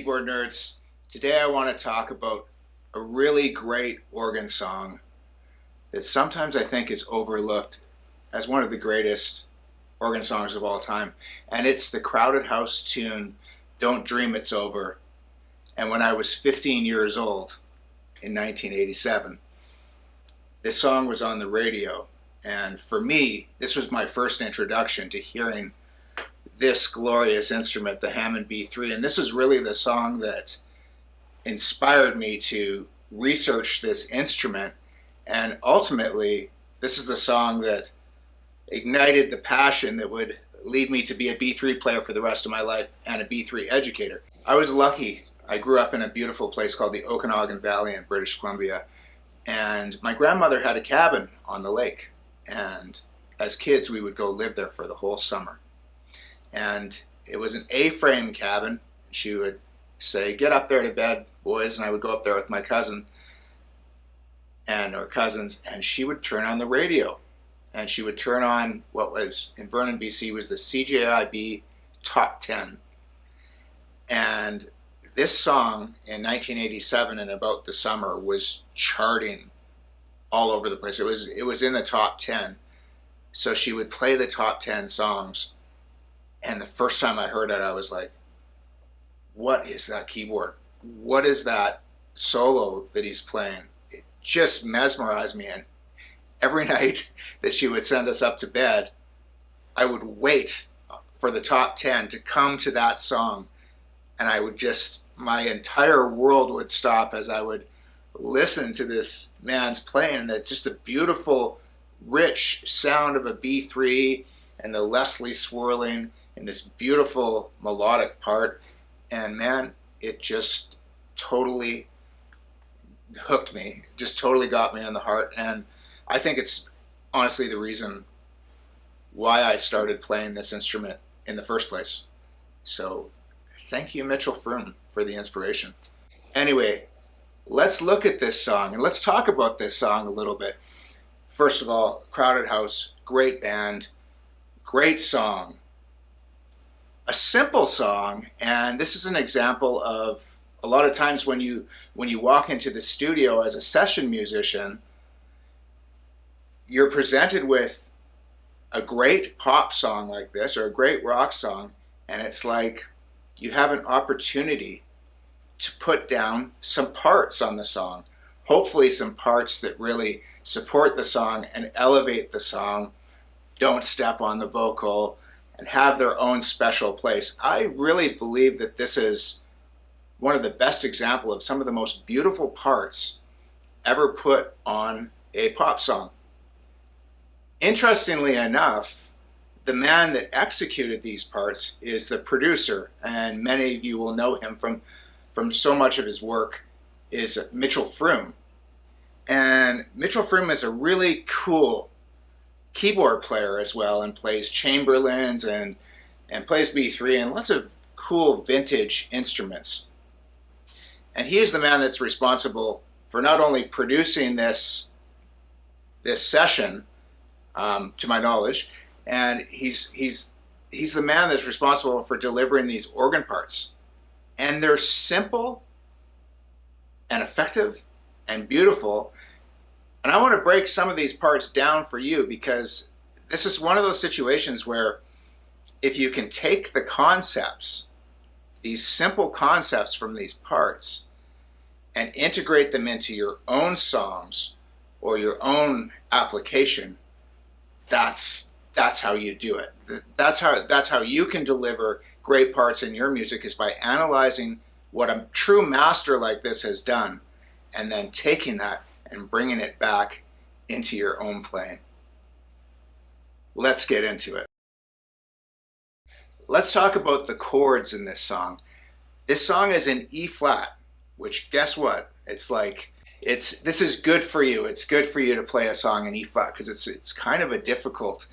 keyboard nerds. Today I want to talk about a really great organ song that sometimes I think is overlooked as one of the greatest organ songs of all time. And it's the Crowded House tune, Don't Dream It's Over. And when I was 15 years old in 1987, this song was on the radio. And for me, this was my first introduction to hearing this glorious instrument, the Hammond B3. And this is really the song that inspired me to research this instrument. And ultimately, this is the song that ignited the passion that would lead me to be a B3 player for the rest of my life and a B3 educator. I was lucky. I grew up in a beautiful place called the Okanagan Valley in British Columbia. And my grandmother had a cabin on the lake. And as kids, we would go live there for the whole summer. And it was an A-frame cabin. She would say, "Get up there to bed, boys," and I would go up there with my cousin and our cousins, and she would turn on the radio. And she would turn on what was, in Vernon, BC, was the CJIB Top 10. And this song in 1987 and about the summer was charting all over the place. It was in the top 10. So she would play the top 10 songs. And the first time I heard it, I was like, what is that keyboard? What is that solo that he's playing? It just mesmerized me. And every night that she would send us up to bed, I would wait for the top 10 to come to that song. And I would just, my entire world would stop as I would listen to this man's playing. And that's just a beautiful, rich sound of a B3 and the Leslie swirling in this beautiful melodic part. And man, it just totally hooked me, just totally got me on the heart. And I think it's honestly the reason why I started playing this instrument in the first place. So thank you, Mitchell Froom, for the inspiration. Anyway, let's look at this song and let's talk about this song a little bit. First of all, Crowded House, great band, great song. A simple song, and this is an example of a lot of times when you walk into the studio as a session musician, you're presented with a great pop song like this or a great rock song, and it's like you have an opportunity to put down some parts on the song. Hopefully some parts that really support the song and elevate the song, don't step on the vocal, and have their own special place. I really believe that this is one of the best examples of some of the most beautiful parts ever put on a pop song. Interestingly enough, the man that executed these parts is the producer, and many of you will know him from so much of his work, is Mitchell Froom. And Mitchell Froom is a really cool keyboard player as well, and plays Chamberlins and plays B3 and lots of cool vintage instruments. And he is the man that's responsible for not only producing this session, to my knowledge, and he's the man that's responsible for delivering these organ parts. And they're simple and effective and beautiful. And I want to break some of these parts down for you, because this is one of those situations where if you can take the concepts, these simple concepts from these parts, and integrate them into your own songs or your own application, that's how you do it. That's how you can deliver great parts in your music, is by analyzing what a true master like this has done, and then taking that and bringing it back into your own playing. Let's get into it. Let's talk about the chords in this song. This song is in E flat, which, guess what? It's like, this is good for you. It's good for you to play a song in E flat, because it's kind of a difficult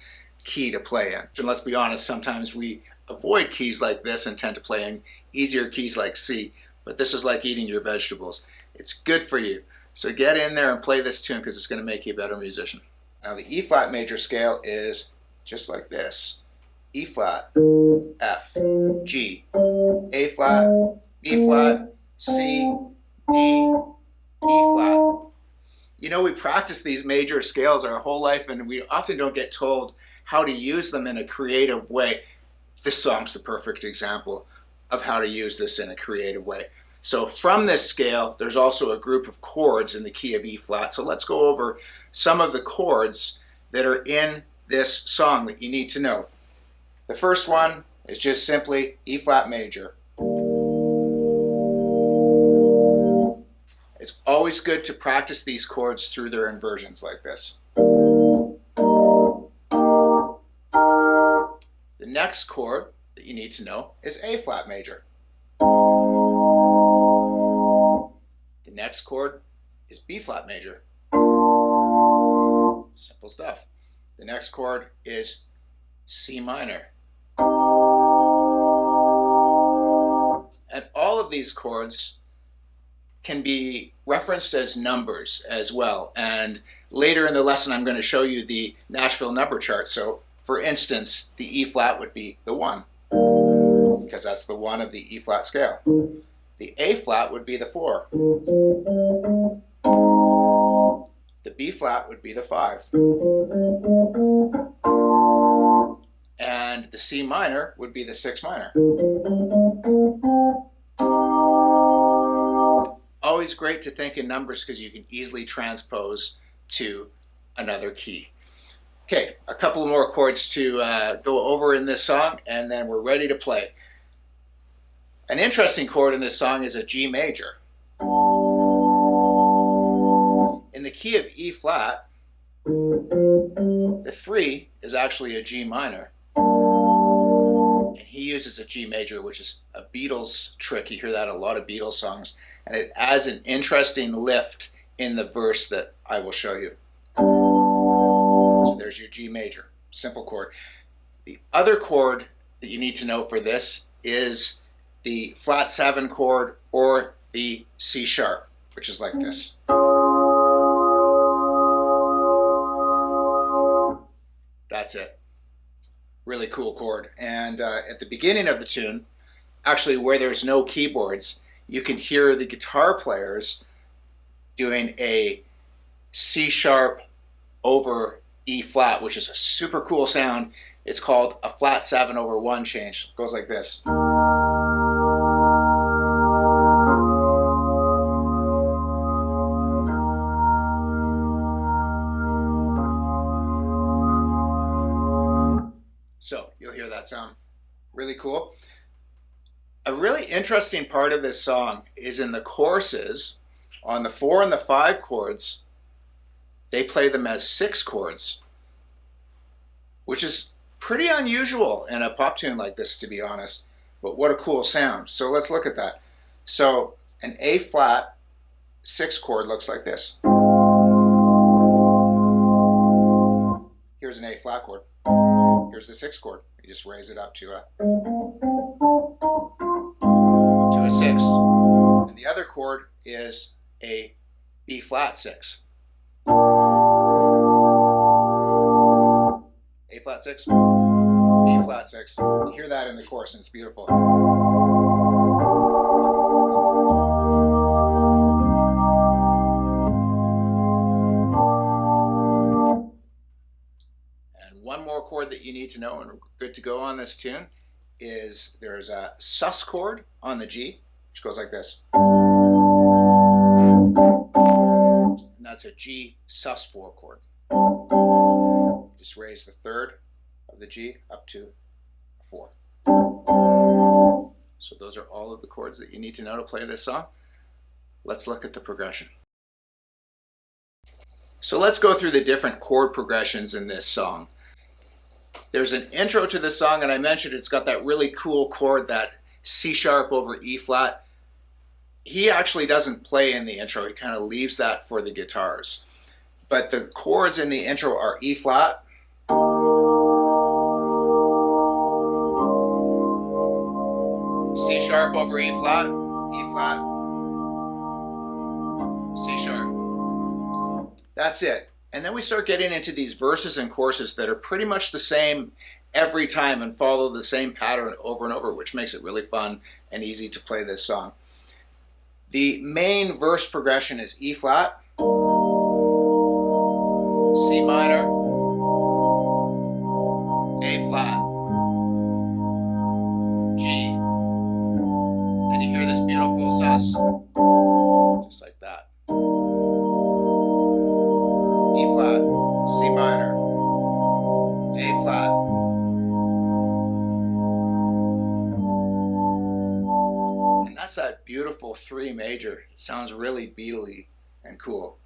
key to play in. And let's be honest, sometimes we avoid keys like this and tend to play in easier keys like C, but this is like eating your vegetables. It's good for you. So get in there and play this tune, because it's going to make you a better musician. Now the E flat major scale is just like this. E flat, F, G, A flat, B flat, C, D, E flat. You know, we practice these major scales our whole life, and we often don't get told how to use them in a creative way. This song's the perfect example of how to use this in a creative way. So from this scale, there's also a group of chords in the key of E flat. So let's go over some of the chords that are in this song that you need to know. The first one is just simply E flat major. It's always good to practice these chords through their inversions like this. The next chord that you need to know is A flat major. The next chord is B flat major. Simple stuff. The next chord is C minor. And all of these chords can be referenced as numbers as well. And later in the lesson, I'm going to show you the Nashville number chart. So for instance, the E flat would be the 1, because that's the 1 of the E flat scale. The A flat would be the 4. The B flat would be the 5. And the C minor would be the 6 minor. Always great to think in numbers because you can easily transpose to another key. Okay, a couple more chords to go over in this song, and then we're ready to play. An interesting chord in this song is a G major. In the key of E flat, the 3 is actually a G minor. And he uses a G major, which is a Beatles trick. You hear that in a lot of Beatles songs. And it adds an interesting lift in the verse that I will show you. So there's your G major, simple chord. The other chord that you need to know for this is the flat 7 chord or the C sharp, which is like this. That's it. Really cool chord. And at the beginning of the tune, actually where there's no keyboards, you can hear the guitar players doing a C sharp over E flat, which is a super cool sound. It's called a flat 7 over 1 change. It goes like this. So you'll hear that sound. Really cool. A really interesting part of this song is in the choruses. On the 4 and the 5 chords, they play them as 6 chords, which is pretty unusual in a pop tune like this, to be honest. But what a cool sound. So let's look at that. So an A flat 6 chord looks like this. Here's an A flat chord. Here's the 6 chord. You just raise it up to a 6. And the other chord is a B flat 6. A flat 6, B flat 6. You hear that in the chorus and it's beautiful. And one more chord that you need to know and we're good to go on this tune is there's a sus chord on the G, which goes like this. And that's a G sus 4 chord. Just raise the 3rd of the G up to a 4. So those are all of the chords that you need to know to play this song. Let's look at the progression. So let's go through the different chord progressions in this song. There's an intro to this song, and I mentioned it's got that really cool chord, that C sharp over E flat. He actually doesn't play in the intro. He kind of leaves that for the guitars. But the chords in the intro are E flat, C sharp over E flat, C sharp. That's it. And then we start getting into these verses and choruses that are pretty much the same every time and follow the same pattern over and over, which makes it really fun and easy to play this song. The main verse progression is E flat, C minor, A flat, G. And you hear this beautiful sus, just like that. E flat, C minor, A flat. And that's that beautiful 3 major. It sounds really Beatley and cool.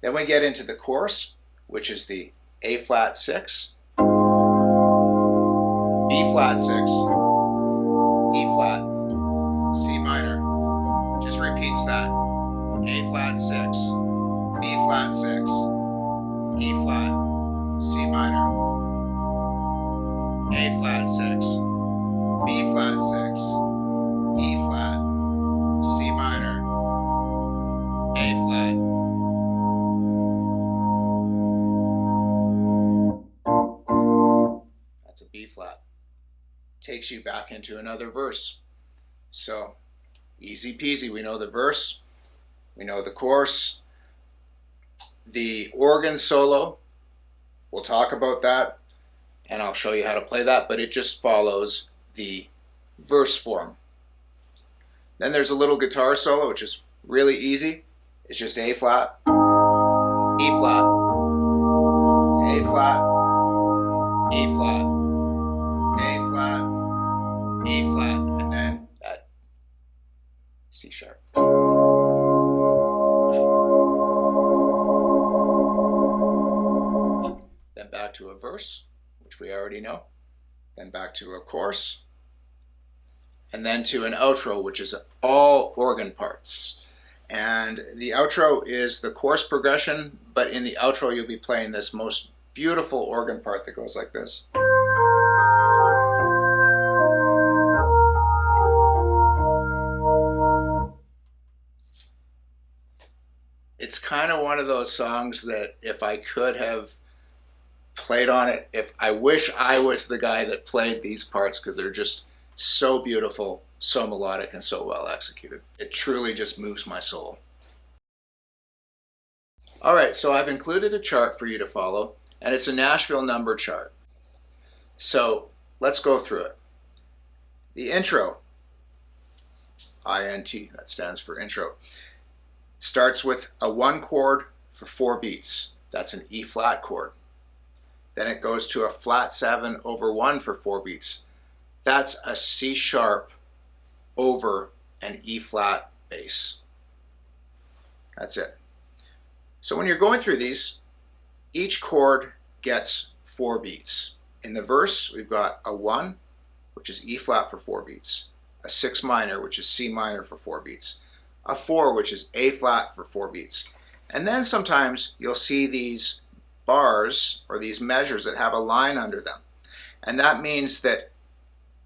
Then we get into the chorus, which is the A flat 6, B flat 6, E flat, C minor. It just repeats that. A flat 6, B flat 6, E flat, C minor. A flat 6, B flat 6, E flat, C minor, A flat. That's a B flat. Takes you back into another verse. So easy peasy. We know the verse, we know the chorus, the organ solo. We'll talk about that and I'll show you how to play that, but it just follows the verse form. Then there's a little guitar solo, which is really easy. It's just A flat, E flat, A flat, E flat, A flat, E flat, and then that C sharp. Then back to a verse, which we already know. Then back to a chorus. And then to an outro, which is all organ parts. And the outro is the chorus progression, but in the outro you'll be playing this most beautiful organ part that goes like this. It's kind of one of those songs that if I could have played on it, I wish I was the guy that played these parts, because they're just so beautiful, so melodic, and so well executed. It truly just moves my soul. All right, so I've included a chart for you to follow, and it's a Nashville number chart. So let's go through it. The intro, INT, that stands for intro, starts with a 1 chord for 4 beats. That's an E flat chord. Then it goes to a flat 7 over 1 for 4 beats. That's a C sharp over an E flat bass. That's it. So when you're going through these, each chord gets 4 beats. In the verse, we've got a 1, which is E flat for 4 beats, a 6 minor, which is C minor for 4 beats, a 4, which is A flat for 4 beats. And then sometimes you'll see these bars or these measures that have a line under them. And that means that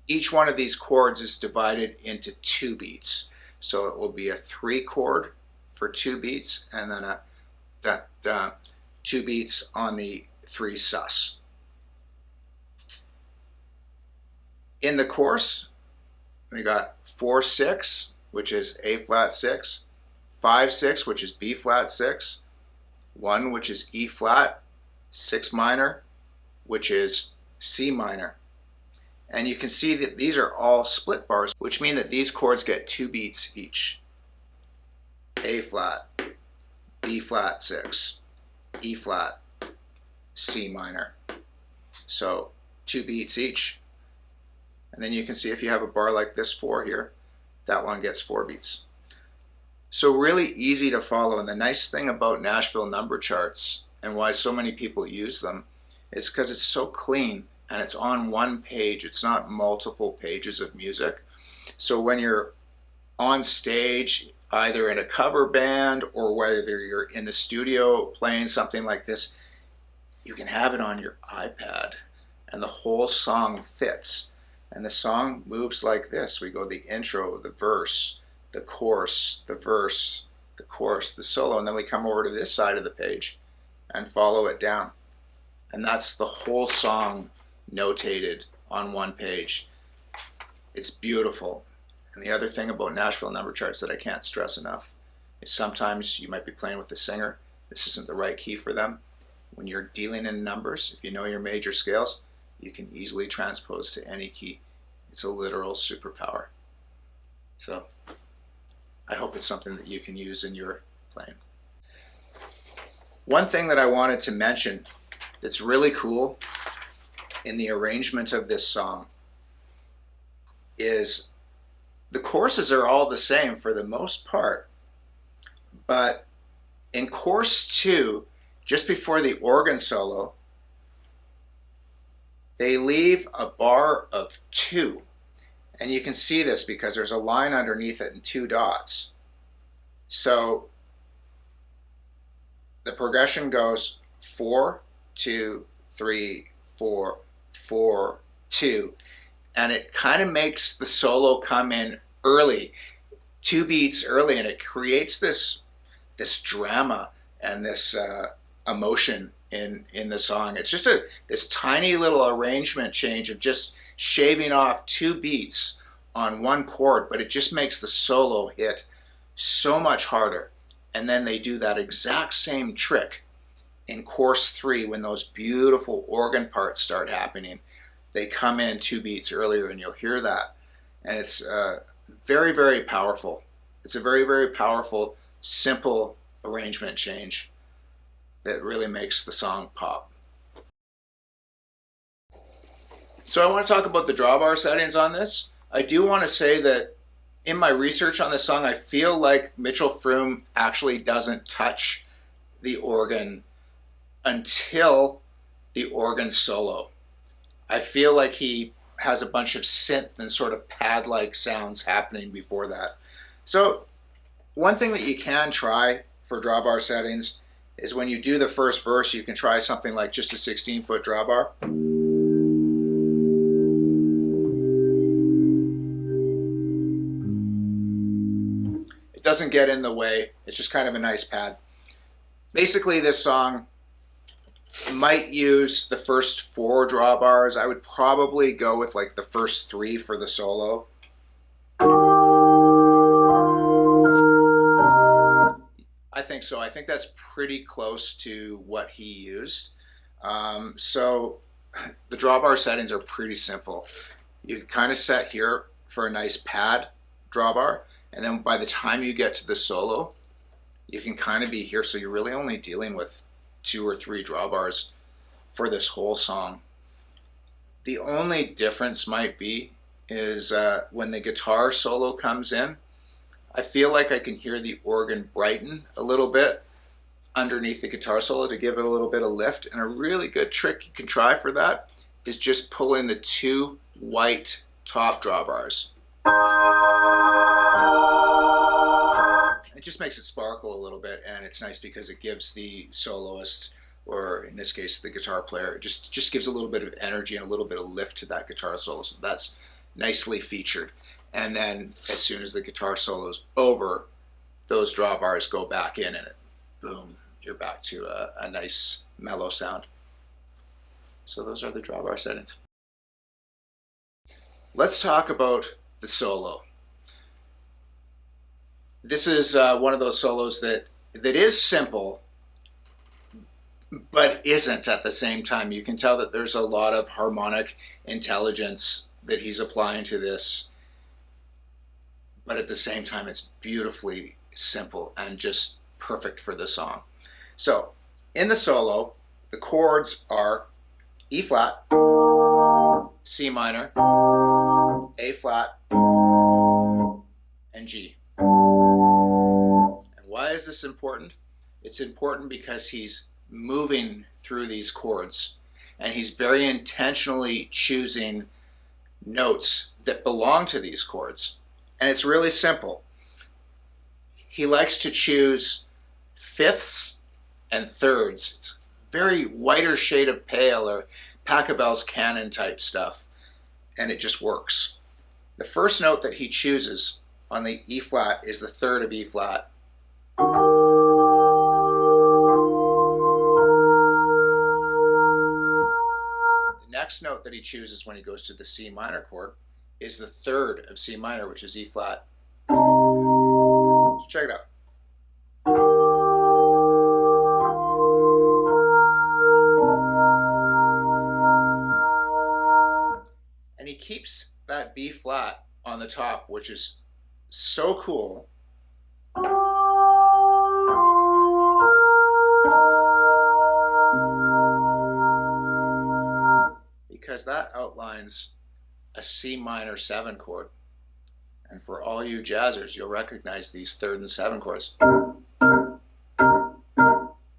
each one of these chords is divided into 2 beats. So it will be a 3 chord for 2 beats, and then a 2 beats on the 3 sus. In the chorus, we got 4-6, which is A flat 6, 5-6, which is B flat 6, 1, which is E flat, 6 minor, which is C minor. And you can see that these are all split bars, which mean that these chords get 2 beats each. A flat, B flat 6, E flat, C minor. So 2 beats each. And then you can see if you have a bar like this 4 here, that one gets 4 beats. So really easy to follow. And the nice thing about Nashville number charts and why so many people use them is because it's so clean and it's on 1 page. It's not multiple pages of music. So when you're on stage, either in a cover band or whether you're in the studio playing something like this, you can have it on your iPad and the whole song fits. And the song moves like this. We go the intro, the verse, the chorus, the verse, the chorus, the solo, and then we come over to this side of the page and follow it down. And that's the whole song notated on 1 page. It's beautiful. And the other thing about Nashville number charts that I can't stress enough is sometimes you might be playing with a singer. This isn't the right key for them. When you're dealing in numbers, if you know your major scales, you can easily transpose to any key. It's a literal superpower. So I hope it's something that you can use in your playing. One thing that I wanted to mention that's really cool in the arrangement of this song is the choruses are all the same for the most part, but in chorus 2, just before the organ solo, they leave a bar of 2. And you can see this because there's a line underneath it and 2 dots. So the progression goes 4, 2, 3, 4, 4, 2. And it kind of makes the solo come in early, 2 beats early, and it creates this drama and this emotion in the song. It's just this tiny little arrangement change of just shaving off 2 beats on 1 chord, but it just makes the solo hit so much harder. And then they do that exact same trick in chorus 3 when those beautiful organ parts start happening. They come in 2 beats earlier, and you'll hear that. And it's very, very powerful. It's a very, very powerful, simple arrangement change that really makes the song pop. So I want to talk about the drawbar settings on this. I do want to say that in my research on this song, I feel like Mitchell Froom actually doesn't touch the organ until the organ solo. I feel like he has a bunch of synth and sort of pad-like sounds happening before that. So one thing that you can try for drawbar settings is when you do the first verse, you can try something like just a 16-foot drawbar. It doesn't get in the way. It's just kind of a nice pad. Basically, this song might use the first 4 drawbars. I would probably go with like the first 3 for the solo. I think so. I think that's pretty close to what he used. So the drawbar settings are pretty simple. You kind of set here for a nice pad drawbar, and then by the time you get to the solo, you can kind of be here, so you're really only dealing with 2 or 3 drawbars for this whole song. The only difference might be is when the guitar solo comes in, I feel like I can hear the organ brighten a little bit underneath the guitar solo to give it a little bit of lift. And a really good trick you can try for that is just pull in the 2 white top drawbars. It just makes it sparkle a little bit, and it's nice because it gives the soloist, or in this case the guitar player, just gives a little bit of energy and a little bit of lift to that guitar solo. So that's nicely featured. And then as soon as the guitar solo is over, those drawbars go back in, and boom, you're back to a nice mellow sound. So those are the drawbar settings. Let's talk about the solo. This is one of those solos that is simple, but isn't at the same time. You can tell that there's a lot of harmonic intelligence that he's applying to this, but at the same time it's beautifully simple and just perfect for the song. So in the solo, the chords are E flat, C minor, A flat, and G. And why is this important? It's important because he's moving through these chords, and he's very intentionally choosing notes that belong to these chords. And it's really simple. He likes to choose fifths and thirds. It's very whiter shade of pale, or Pachelbel's canon type stuff, and it just works. The first note that he chooses on the E flat is the 3rd of E flat. The next note that he chooses when he goes to the C minor chord is the third of C minor, which is E flat. Check it out. And he keeps that B flat on the top, which is so cool. Because that outlines a C minor 7 chord. And for all you jazzers, you'll recognize these 3rd and 7 chords.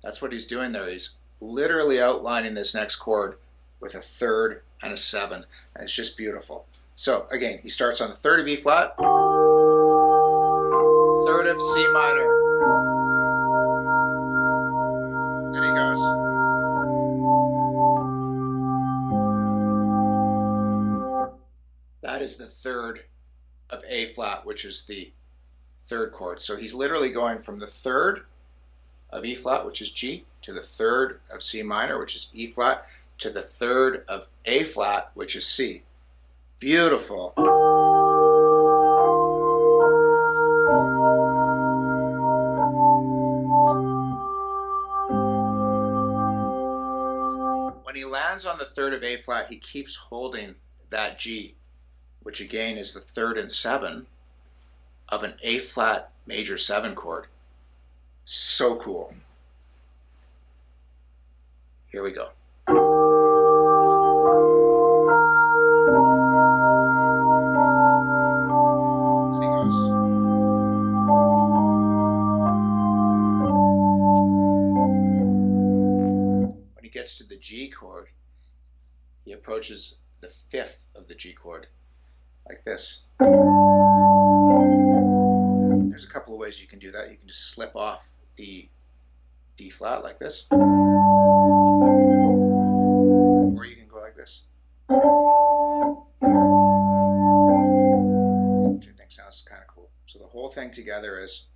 That's what he's doing there. He's literally outlining this next chord with a 3rd and a 7. And it's just beautiful. So again, he starts on the 3rd of E flat, 3rd of C minor. Then he goes. That is the 3rd of A flat, which is the 3rd chord. So he's literally going from the 3rd of E flat, which is G, to the 3rd of C minor, which is E flat, to the 3rd of A flat, which is C. Beautiful. When he lands on the 3rd of A flat, he keeps holding that G, which again is the 3rd and 7 of an A flat major 7 chord. So cool. Here we go. Then he goes. When he gets to the G chord, he approaches the 5th of the G chord, like this. There's a couple of ways you can do that. You can just slip off the D flat like this, or you can go like this, which I think sounds kind of cool. So the whole thing together is.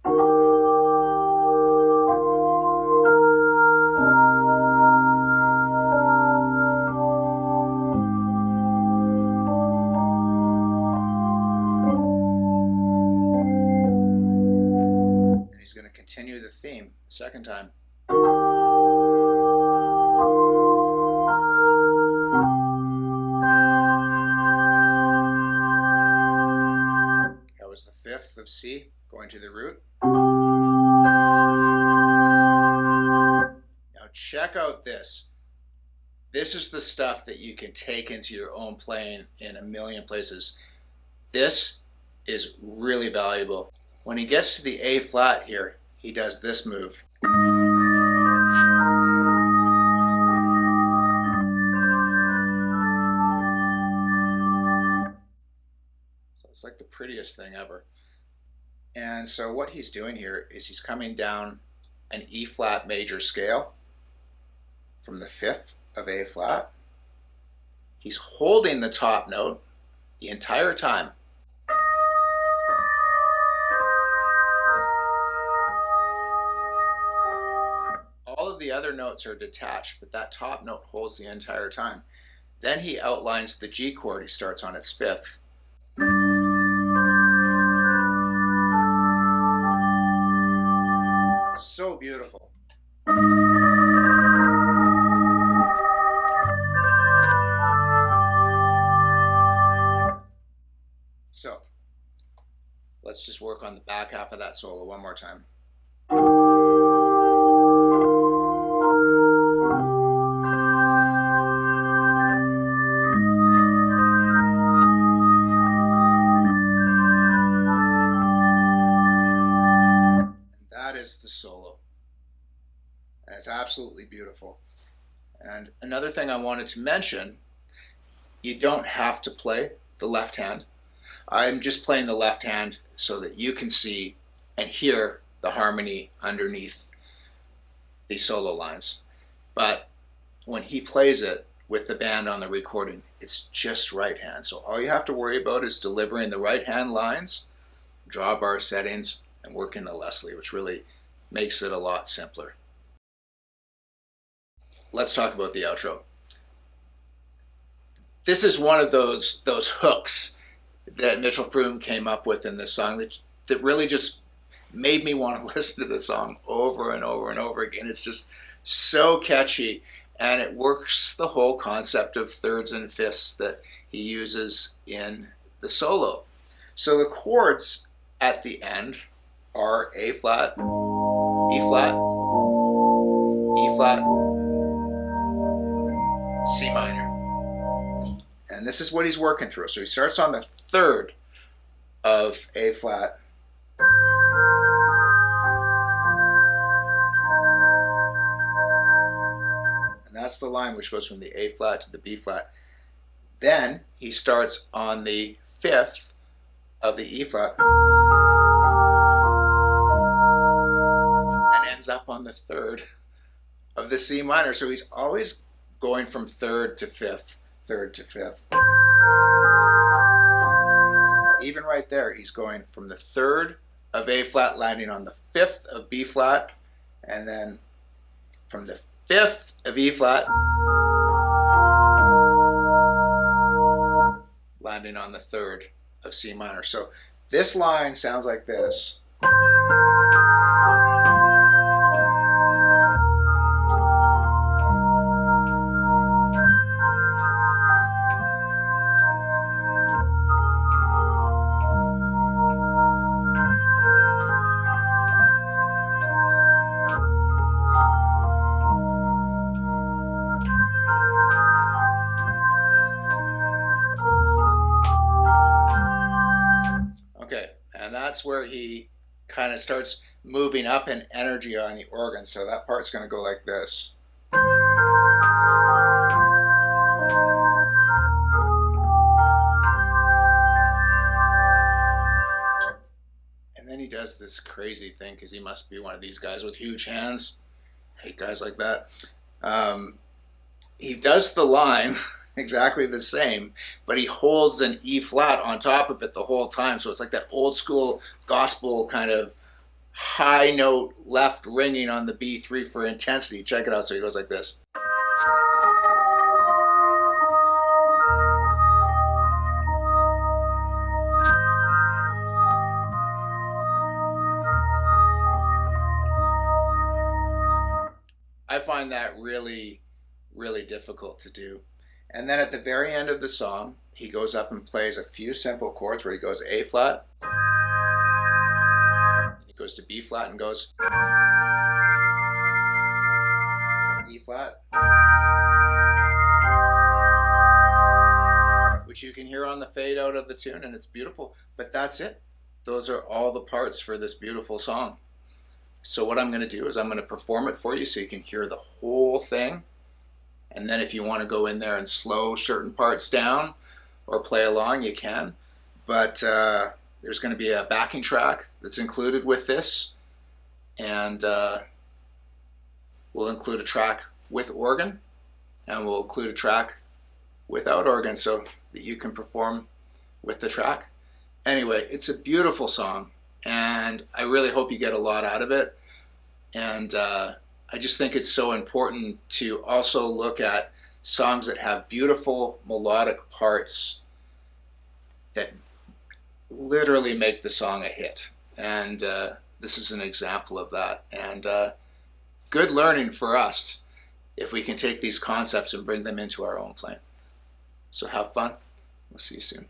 He's going to continue the theme the second time. That was the 5th of C going to the root. Now check out this. This is the stuff that you can take into your own playing in a million places. This is really valuable. When he gets to the A flat here, he does this move. So it's like the prettiest thing ever. And so what he's doing here is he's coming down an E flat major scale from the 5th of A flat. He's holding the top note the entire time. All of the other notes are detached, but that top note holds the entire time. Then he outlines the G chord. He starts on its 5th. So beautiful. So let's just work on the back half of that solo one more time. The solo. And it's absolutely beautiful. And another thing I wanted to mention, you don't have to play the left hand. I'm just playing the left hand so that you can see and hear the harmony underneath the solo lines. But when he plays it with the band on the recording, it's just right hand. So all you have to worry about is delivering the right hand lines, drawbar settings, and working the Leslie, which really makes it a lot simpler. Let's talk about the outro. This is one of those hooks that Mitchell Froom came up with in this song that really just made me want to listen to the song over and over and over again. It's just so catchy, and it works the whole concept of thirds and fifths that he uses in the solo. So the chords at the end are A flat, E flat, E flat, C minor. And this is what he's working through. So he starts on the third of A flat, and that's the line which goes from the A flat to the B flat. Then he starts on the fifth of the E flat and ends up on the third of the C minor. So he's always going from third to fifth, third to fifth. Even right there, he's going from the third of A flat, landing on the fifth of B flat, and then from the fifth of E flat, landing on the third of C minor. So this line sounds like this. Okay, and that's where he kind of starts moving up in energy on the organ. So that part's going to go like this. And then he does this crazy thing, because he must be one of these guys with huge hands. I hate guys like that. He does the line exactly the same, but he holds an E flat on top of it the whole time. So it's like that old school gospel kind of high note left ringing on the B3 for intensity. Check it out. So he goes like this. I find that really, really difficult to do. And then at the very end of the song, he goes up and plays a few simple chords where he goes A flat, he goes to B flat and goes E flat, which you can hear on the fade out of the tune, and it's beautiful. But that's it. Those are all the parts for this beautiful song. So what I'm going to do is I'm going to perform it for you so you can hear the whole thing. And then if you want to go in there and slow certain parts down or play along, you can. But there's going to be a backing track that's included with this. And we'll include a track with organ. And we'll include a track without organ so that you can perform with the track. Anyway, it's a beautiful song. And I really hope you get a lot out of it. And I just think it's so important to also look at songs that have beautiful melodic parts that literally make the song a hit. And this is an example of that. And good learning for us if we can take these concepts and bring them into our own playing. So have fun. We'll see you soon.